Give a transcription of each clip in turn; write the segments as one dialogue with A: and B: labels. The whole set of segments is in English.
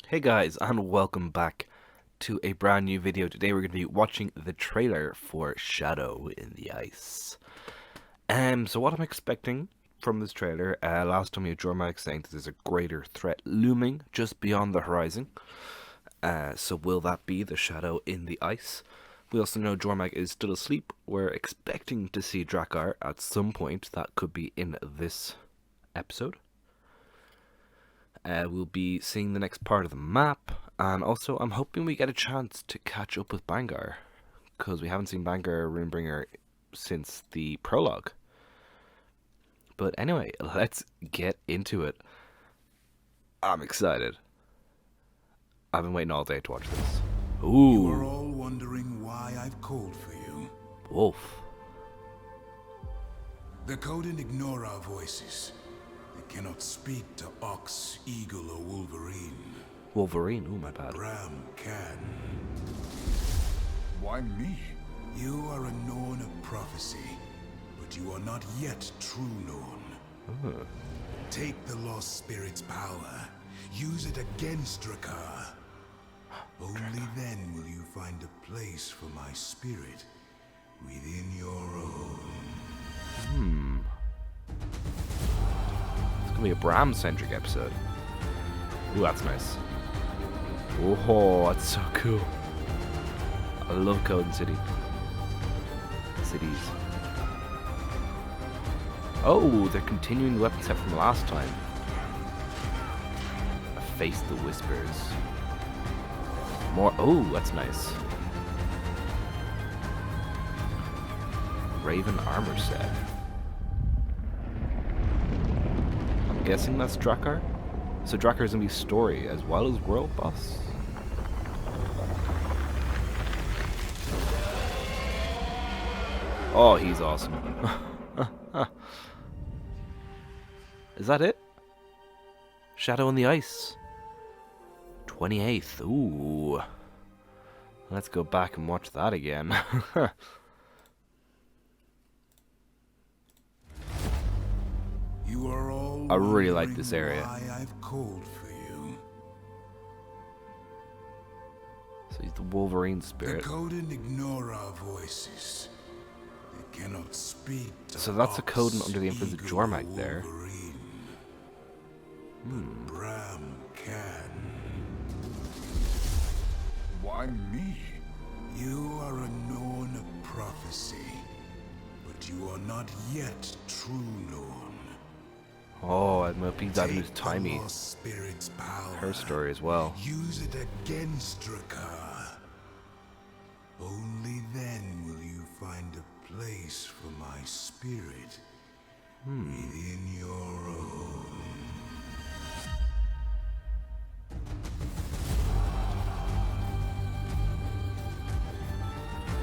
A: Hey guys, and welcome back to a brand new video. Today we're going to be watching the trailer for Shadow in the Ice. So what I'm expecting from this trailer, last time we had Jormak saying that there's a greater threat looming just beyond the horizon. So will that be the Shadow in the Ice? We also know Jormak is still asleep. We're expecting to see DRAKKAR at some point. That could be in this episode. We'll be seeing the next part of the map, and also I'm hoping we get a chance to catch up with Bangar, because we haven't seen Bangar Runebringer since the prologue. But anyway, let's get into it. I'm excited. I've been waiting all day to watch this. Ooh.
B: You are all wondering why I've called for you.
A: Wolf.
B: The Coden ignore our voices. They cannot speak to ox, eagle, or wolverine.
A: Wolverine, ooh, my bad.
B: Ram can.
C: Why me?
B: You are a Norn of prophecy, but you are not yet true Norn. Take the lost spirit's power. Use it against DRAKKAR. Only then will you find a place for my spirit within your own.
A: It's gonna be a Bram-centric episode. Ooh, that's nice. Oh, that's so cool. I love Coden City. Cities. Oh, they're continuing the weapon set from last time. Face the Whispers. More. Oh, that's nice. Raven armor set. I'm guessing that's DRAKKAR. So DRAKKAR is gonna be story as well as world boss. Oh, he's awesome. Is that it? Shadow in the Ice. 28th. Ooh. Let's go back and watch that again.
B: You are all
A: I really like this area.
B: why I've called for you.
A: So he's the Wolverine
B: The
A: spirit.
B: Coden ignore our voices. They cannot speak to
A: So that's a
B: ox,
A: Coden under the influence of
B: eagle,
A: Jormak
B: or
A: there.
B: wolverine. But Bram can.
C: Why me?
B: You are a Norn of prophecy, but you are not yet true Norn.
A: Oh, I'm hoping that is
B: Take
A: Timey.
B: the lost spirit's power.
A: Her story as well.
B: Use it against DRAKKAR. Only then will you find a place for my spirit within your own.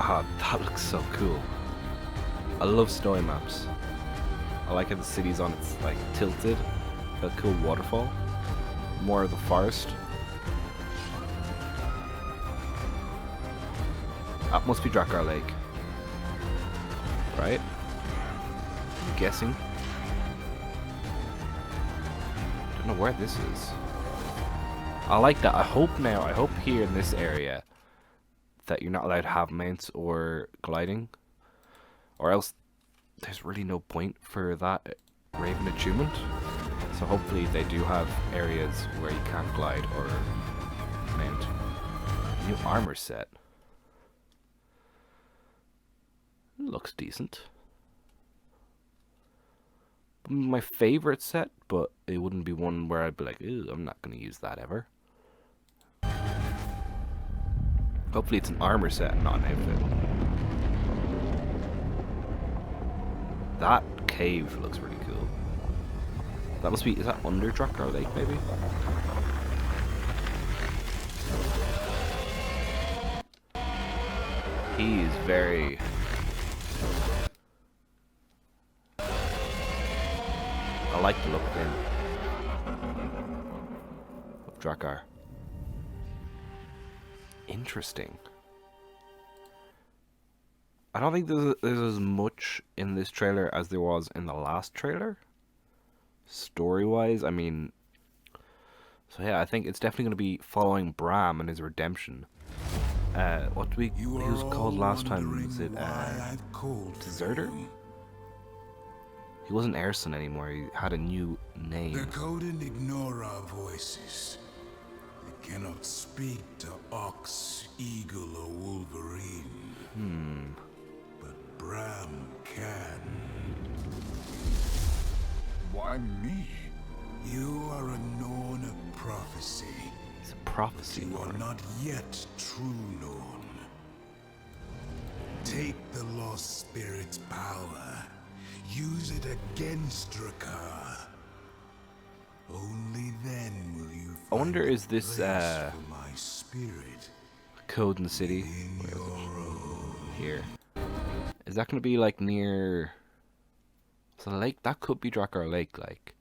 A: Ah, that looks so cool. I love snowy maps. I like how the city's on its like tilted. Got a cool waterfall. More of the forest. That must be DRAKKAR Lake. Right? I'm guessing. Don't know where this is. I like that. I hope here in this area that you're not allowed to have mounts or gliding, or else there's really no point for that Raven attunement. So hopefully they do have areas where you can't glide or mount. New armor set. Looks decent. My favorite set, but it wouldn't be one where I'd be like, ew, I'm not going to use that ever. Hopefully it's an armor set, not an outfit. That cave looks really cool. That must be, is that under DRAKKAR Lake maybe? He is very... I like the look of him. Of DRAKKAR. Interesting. I don't think there's as much in this trailer as there was in the last trailer. Story-wise, I mean, So yeah, I think it's definitely going to be following Bram and his redemption. What do he was called last time? Was it Deserter? He wasn't Erson anymore. He had a new name.
B: The Coden ignore our voices. They cannot speak to Ox, Eagle, or Wolverine. But Bram can.
C: Why me?
B: You are a Norn of prophecy.
A: It's a prophecy.
B: You are not yet true Norn. Take the lost spirit's power. Use it against DRAKKAR. Only then will you find
A: I wonder, is this
B: for my spirit
A: Coden City?
B: in
A: Where is
B: your
A: it?
B: own.
A: Here. Is that going to be like near? So lake, that could be DRAKKAR Lake. Like,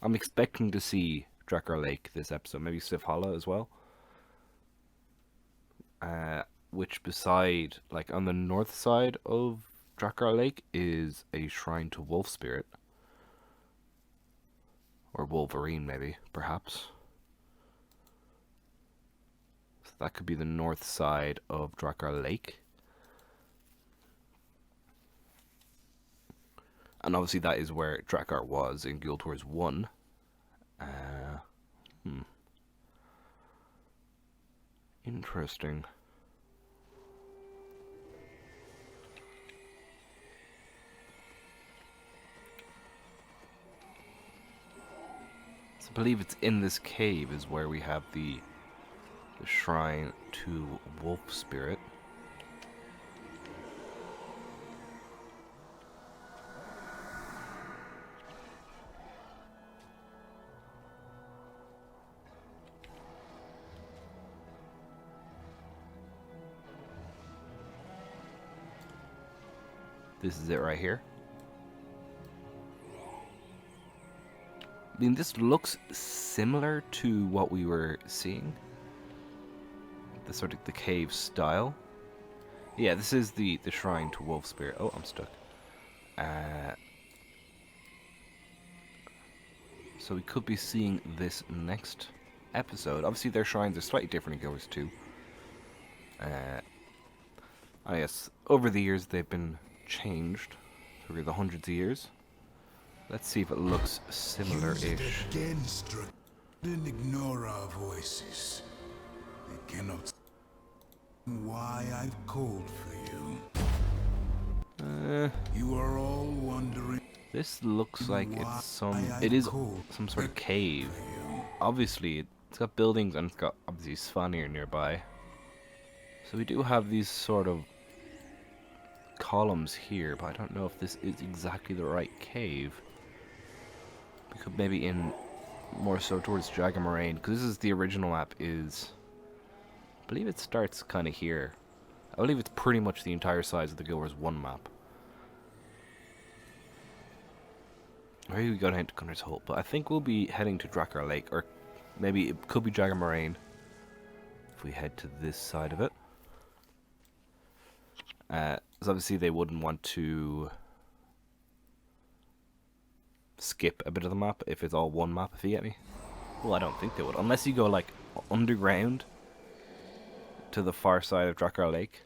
A: I'm expecting to see DRAKKAR Lake this episode. Maybe Sif Hala as well. Which beside, like on the north side of DRAKKAR Lake is a shrine to Wolf Spirit. Or Wolverine, maybe, perhaps. So that could be the north side of DRAKKAR Lake. And obviously that is where DRAKKAR was in Guild Wars 1. Interesting. So I believe it's in this cave is where we have the shrine to Wolf Spirit. This is it right here. I mean, this looks similar to what we were seeing. The sort of the cave style. Yeah, this is the shrine to Wolf Spirit. Oh, I'm stuck. So we could be seeing this next episode. Obviously, their shrines are slightly different in Guild Wars 2. I guess over the years they've been changed through the hundreds of years. Let's see if it looks similar-ish.
B: Use it against DRAKKAR. Then ignore our voices. They cannot. Why I've called for you. You are all wondering.
A: This looks like it's some.
B: I've
A: It is
B: called
A: some sort of
B: for
A: cave.
B: you.
A: Obviously, it's got buildings and it's got obviously Svanir nearby. So we do have these sort of columns here, but I don't know if this is exactly the right cave. We could maybe in more so towards Dragon Moraine, because this is the original map. Is I believe it starts kind of here. I believe it's pretty much the entire size of the Guild Wars 1 map. Maybe we go down to Gunner's Hole, but I think we'll be heading to DRAKKAR Lake, or maybe it could be Dragon Moraine if we head to this side of it. Because obviously they wouldn't want to skip a bit of the map if it's all one map, if you get me. Well, I don't think they would, unless you go like underground to the far side of DRAKKAR Lake,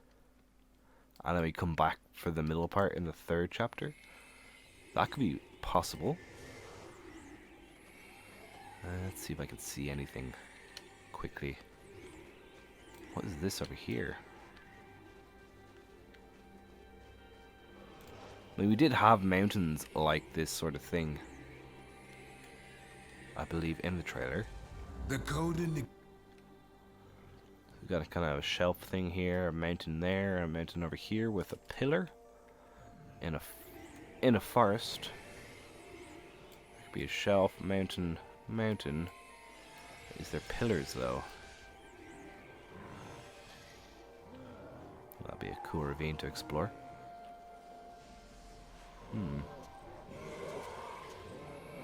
A: and then we come back for the middle part in the 3rd chapter. That could be possible. Let's see if I can see anything quickly. What is this over here? I mean, we did have mountains like this sort of thing, I believe, in the trailer.
B: The Coden.
A: We've got a kind of a shelf thing here, a mountain there, a mountain over here with a pillar in a forest. There could be a shelf, mountain, mountain. Is there pillars though? That'd be a cool ravine to explore.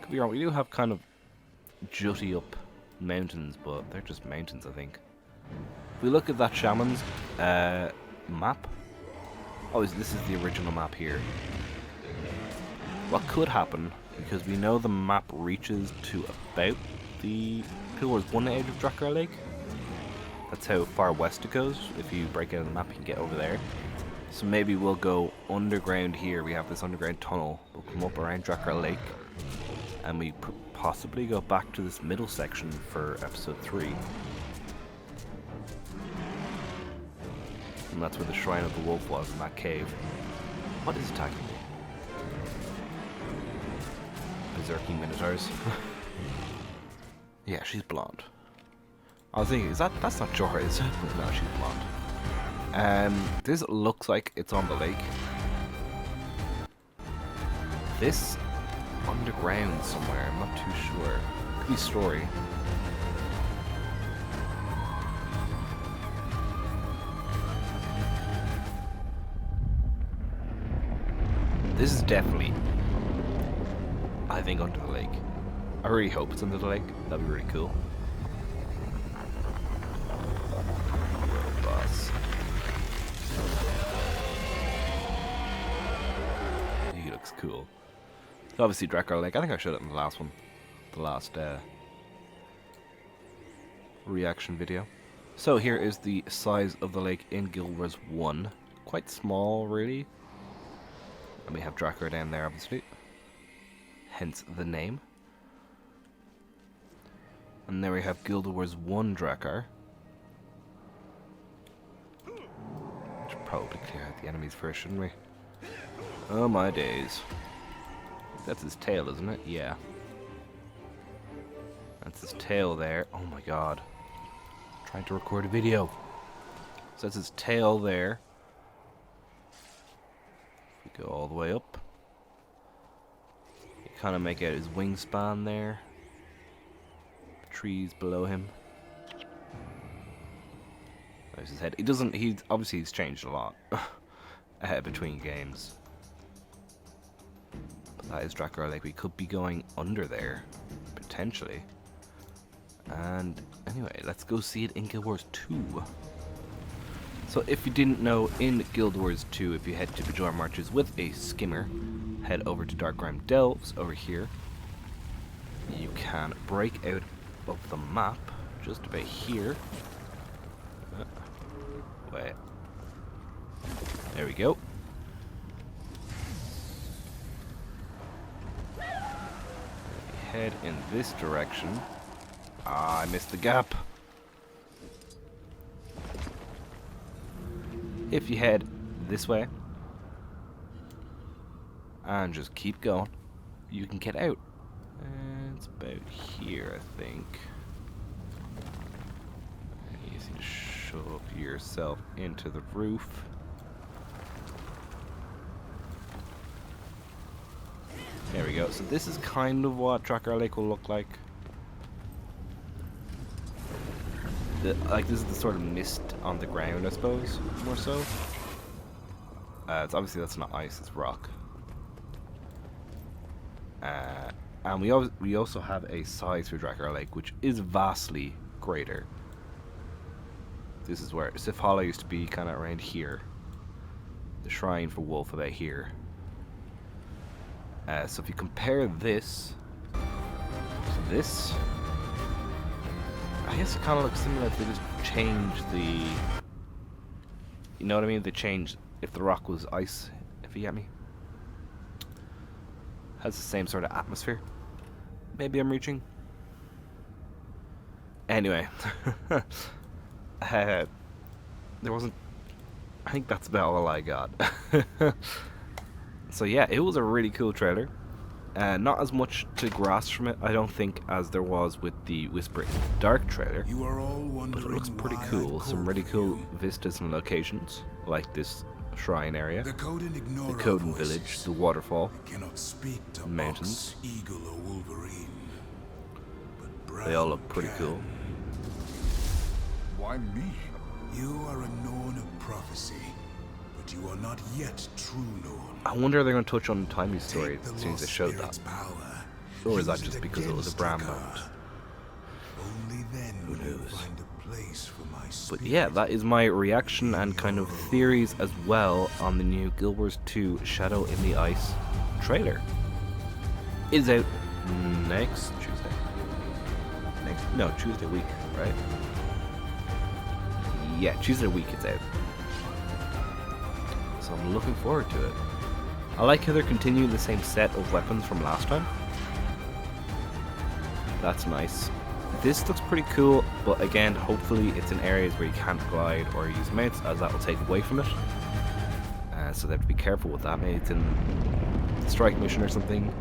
A: Could be wrong. We do have kind of jutty up mountains, but they're just mountains, I think. If we look at that shaman's map. Oh, this is the original map here. What could happen, because we know the map reaches to about the Guild Wars 1 edge of DRAKKAR Lake. That's how far west it goes. If you break it on the map, you can get over there. So maybe we'll go underground here. We have this underground tunnel. We'll come up around DRAKKAR Lake. And we possibly go back to this middle section for episode 3. And that's where the Shrine of the Wolf was, in that cave. What is attacking me? Berserking Minotaurs. Yeah, she's blonde. I was thinking, that's not Jorah, is it? No, she's blonde. This looks like it's on the lake. This underground somewhere, I'm not too sure. Could be Story. This is definitely, I think, under the lake. I really hope it's under the lake. That'd be really cool. Boss. He looks cool. Obviously, DRAKKAR Lake. I think I showed it in the last one. The last reaction video. So here is the size of the lake in Guild Wars 1. Quite small, really. And we have DRAKKAR down there, obviously. Hence the name. And there we have Guild Wars 1 DRAKKAR. Should probably clear out the enemies first, shouldn't we? Oh my days. That's his tail, isn't it? Yeah. That's his tail there. Oh my god. I'm trying to record a video. So that's his tail there. If we go all the way up. You kind of make out his wingspan there. Trees below him. There's his head. He doesn't. Obviously he's changed a lot between games. But that is DRAKKAR Lake. We could be going under there potentially. And anyway, let's go see it in Guild Wars 2. So if you didn't know, in Guild Wars 2, if you head to Bajor Marches with a skimmer, head over to Darkground Delves over here. You can break out of the map just about here. Wait. There we go. Head in this direction. Ah, I missed the gap. If you head this way and just keep going, you can get out. It's about here, I think. You just need to shove yourself into the roof. There we go. So this is kind of what DRAKKAR Lake will look like. Like this is the sort of mist on the ground, I suppose, more so. It's obviously that's not ice; it's rock. And we also have a size for DRAKKAR Lake, which is vastly greater. This is where Sif Hollow used to be, kind of around here. The Shrine for Wolf about here. So if you compare this to this, I guess it kind of looks similar if they just change the... You know what I mean? They change if the rock was ice, if you get me. Has the same sort of atmosphere. Maybe I'm reaching. Anyway. There wasn't... I think that's about all I got. So yeah, it was a really cool trailer. Not as much to grasp from it, I don't think, as there was with the Whisper in the Dark trailer.
B: You are all
A: But it
B: wondering
A: looks pretty
B: why
A: cool.
B: I
A: Some really
B: called
A: cool
B: you.
A: vistas and locations, like this shrine area,
B: The Coden ignore
A: the
B: our
A: Coden
B: voices.
A: village, the waterfall.
B: They cannot speak to
A: mountains.
B: Ox, Eagle, or Wolverine. But
A: They all
B: Brown
A: look pretty
B: can.
A: cool.
C: Why me?
B: You are a Norn of prophecy, but you are not yet true Norn.
A: I wonder if they're going to touch on Timely's story
B: Take the
A: as soon as they
B: lost
A: showed that.
B: spirit's power.
A: Or is that
B: Use
A: just
B: it
A: because it was a
B: against
A: brand
B: Drakkar.
A: moment?
B: Only then
A: Who
B: will you
A: knows?
B: find a place for my
A: But
B: spirit.
A: yeah, that is my reaction and kind of theories as well on the new Guild Wars 2 Shadow in the Ice trailer. It is out next Tuesday. Next No, Tuesday week, right? Yeah, Tuesday week it's out. So I'm looking forward to it. I like how they're continuing the same set of weapons from last time. That's nice. This looks pretty cool, but again, hopefully it's in areas where you can't glide or use mounts, as that will take away from it. So they have to be careful with that. Maybe it's in the strike mission or something,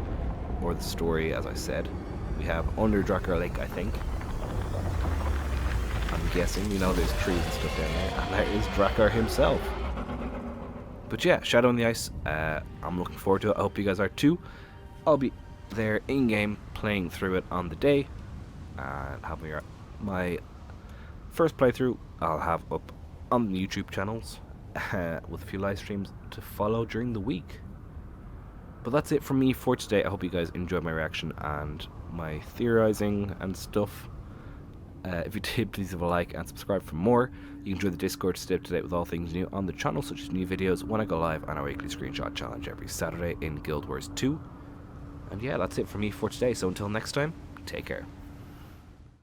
A: or the story, as I said. We have under DRAKKAR Lake, I think. I'm guessing, you know, there's trees and stuff down there, and there is DRAKKAR himself. But yeah, Shadow in the Ice, I'm looking forward to it. I hope you guys are too. I'll be there in-game playing through it on the day, and having my first playthrough I'll have up on the YouTube channels, with a few live streams to follow during the week. But that's it from me for today. I hope you guys enjoyed my reaction and my theorizing and stuff. If you did, please leave a like and subscribe for more. You can join the Discord to stay up to date with all things new on the channel, such as new videos when I go live on our weekly screenshot challenge every Saturday in Guild Wars 2. And yeah, that's it from me for today, so until next time, take care.